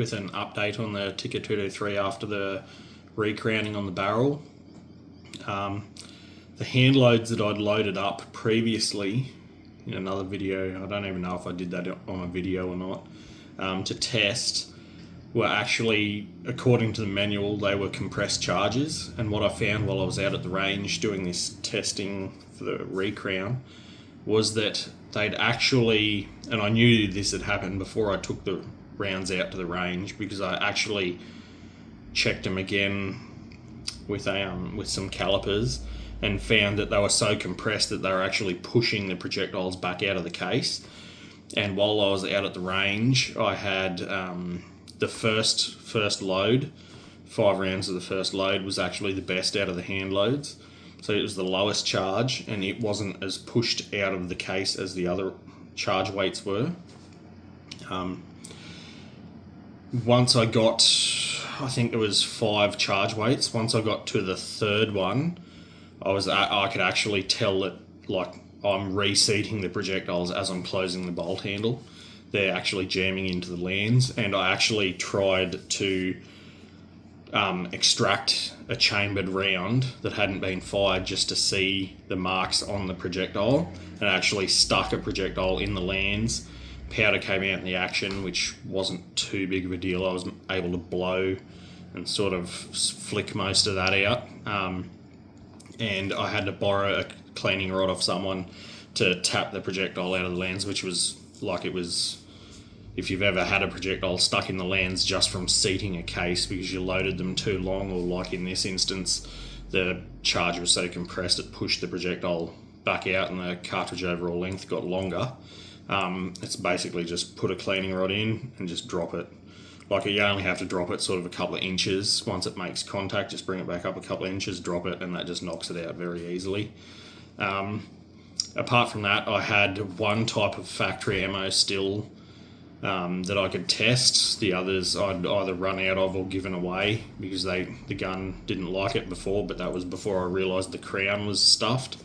with an update on the Tikka 223 after the recrowning on the barrel. The hand loads that I'd loaded up previously in another video, I don't even know if I did that on a video or not, to test, were actually, according to the manual, they were compressed charges. And what I found while I was out at the range doing this testing for the Recrown was that they'd actually, and I knew this had happened before I took the rounds out to the range, because I actually checked them again with some calipers and found that they were so compressed that they were actually pushing the projectiles back out of the case. And while I was out at the range, I had the first load, 5 rounds of the first load was actually the best out of the hand loads. So it was the lowest charge, and it wasn't as pushed out of the case as the other charge weights were. Once I got, I think there was 5 charge weights. Once I got to the third one, I could actually tell that, like, I'm reseating the projectiles as I'm closing the bolt handle. They're actually jamming into the lands, and I actually tried to extract a chambered round that hadn't been fired just to see the marks on the projectile, and actually stuck a projectile in the lands. Powder came out in the action, which wasn't too big of a deal. I was able to blow and sort of flick most of that out, and I had to borrow a cleaning rod off someone to tap the projectile out of the lands, which was like, it was, if you've ever had a projectile stuck in the lands just from seating a case because you loaded them too long, or like in this instance, the charge was so compressed it pushed the projectile back out and the cartridge overall length got longer. It's basically just put a cleaning rod in and just drop it. Like, you only have to drop it sort of a couple of inches. Once it makes contact, just bring it back up a couple of inches, drop it, and that just knocks it out very easily. Apart from that, I had one type of factory ammo still that I could test. The others I'd either run out of or given away because the gun didn't like it before, but that was before I realised the crown was stuffed.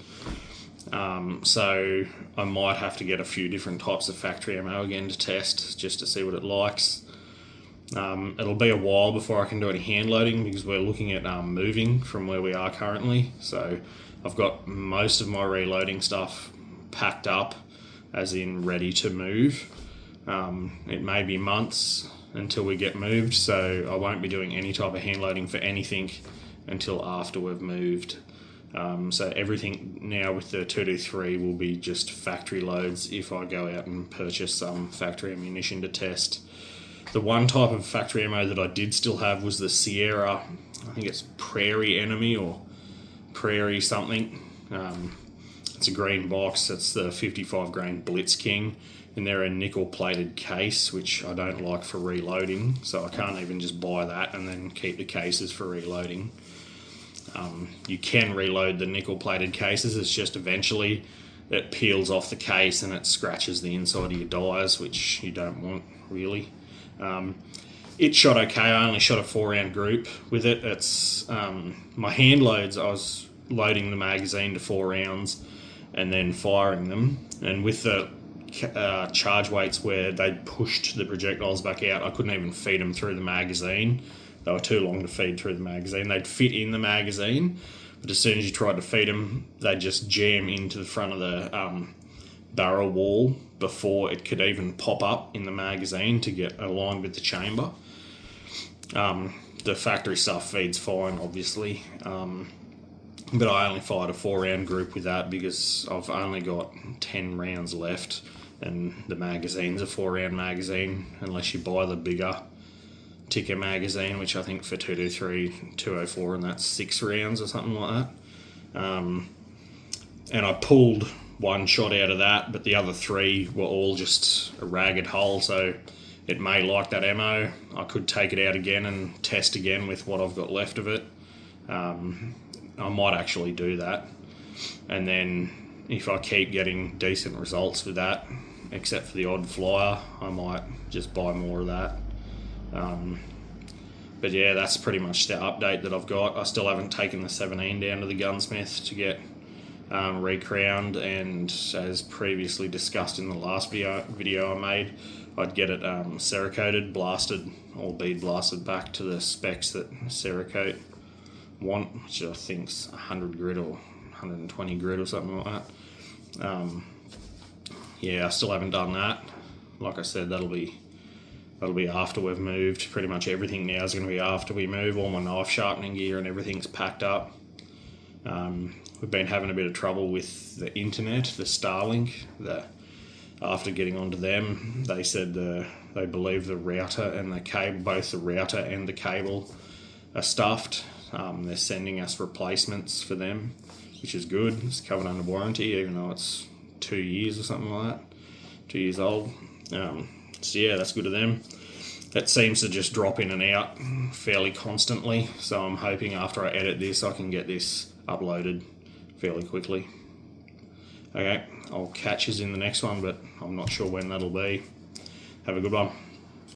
So I might have to get a few different types of factory ammo again to test, just to see what it likes. It'll be a while before I can do any hand loading because we're looking at moving from where we are currently. So I've got most of my reloading stuff packed up, as in ready to move. It may be months until we get moved, so I won't be doing any type of hand loading for anything until after we've moved. So everything now with the 223 will be just factory loads if I go out and purchase some factory ammunition to test. The one type of factory ammo that I did still have was the Sierra, I think it's Prairie Enemy or Prairie something. It's a green box. It's the 55 grain Blitz King, and they're a nickel plated case, which I don't like for reloading, so I can't even just buy that and then keep the cases for reloading. You can reload the nickel plated cases, it's just eventually it peels off the case and it scratches the inside of your dies, which you don't want really. It shot okay. I only shot a 4-round group with it. It's my hand loads, I was loading the magazine to 4 rounds and then firing them, and with the charge weights where they pushed the projectiles back out, I couldn't even feed them through the magazine. They were too long to feed through the magazine. They'd fit in the magazine, but as soon as you tried to feed them, they'd just jam into the front of the barrel wall before it could even pop up in the magazine to get aligned with the chamber. The factory stuff feeds fine, obviously, but I only fired a 4-round group with that because I've only got 10 rounds left, and the magazine's a 4-round magazine unless you buy the bigger Tikka magazine, which I think for 223, 204, and that's 6 rounds or something like that. And I pulled one shot out of that, but the other 3 were all just a ragged hull, so it may like that ammo. I could take it out again and test again with what I've got left of it. I might actually do that, and then if I keep getting decent results with that, except for the odd flyer, I might just buy more of that. But yeah, that's pretty much the update that I've got. I still haven't taken the 17 down to the gunsmith to get recrowned, and as previously discussed in the last video I made, I'd get it Cerakoted, blasted, or bead blasted back to the specs that Cerakote want, which I think's 100 grit or 120 grit or something like that. Yeah, I still haven't done that. Like I said, that'll be after we've moved. Pretty much everything now is going to be after we move. All my knife sharpening gear and everything's packed up. We've been having a bit of trouble with the internet, the Starlink. After getting onto them, they said they believe the router and the cable, both the router and the cable, are stuffed. They're sending us replacements for them, which is good. It's covered under warranty, even though it's 2 years or something like that, 2 years old. So yeah, that's good of them. That seems to just drop in and out fairly constantly, so I'm hoping after I edit this I can get this uploaded fairly quickly. Okay, I'll catch you in the next one, but I'm not sure when that'll be. Have a good one.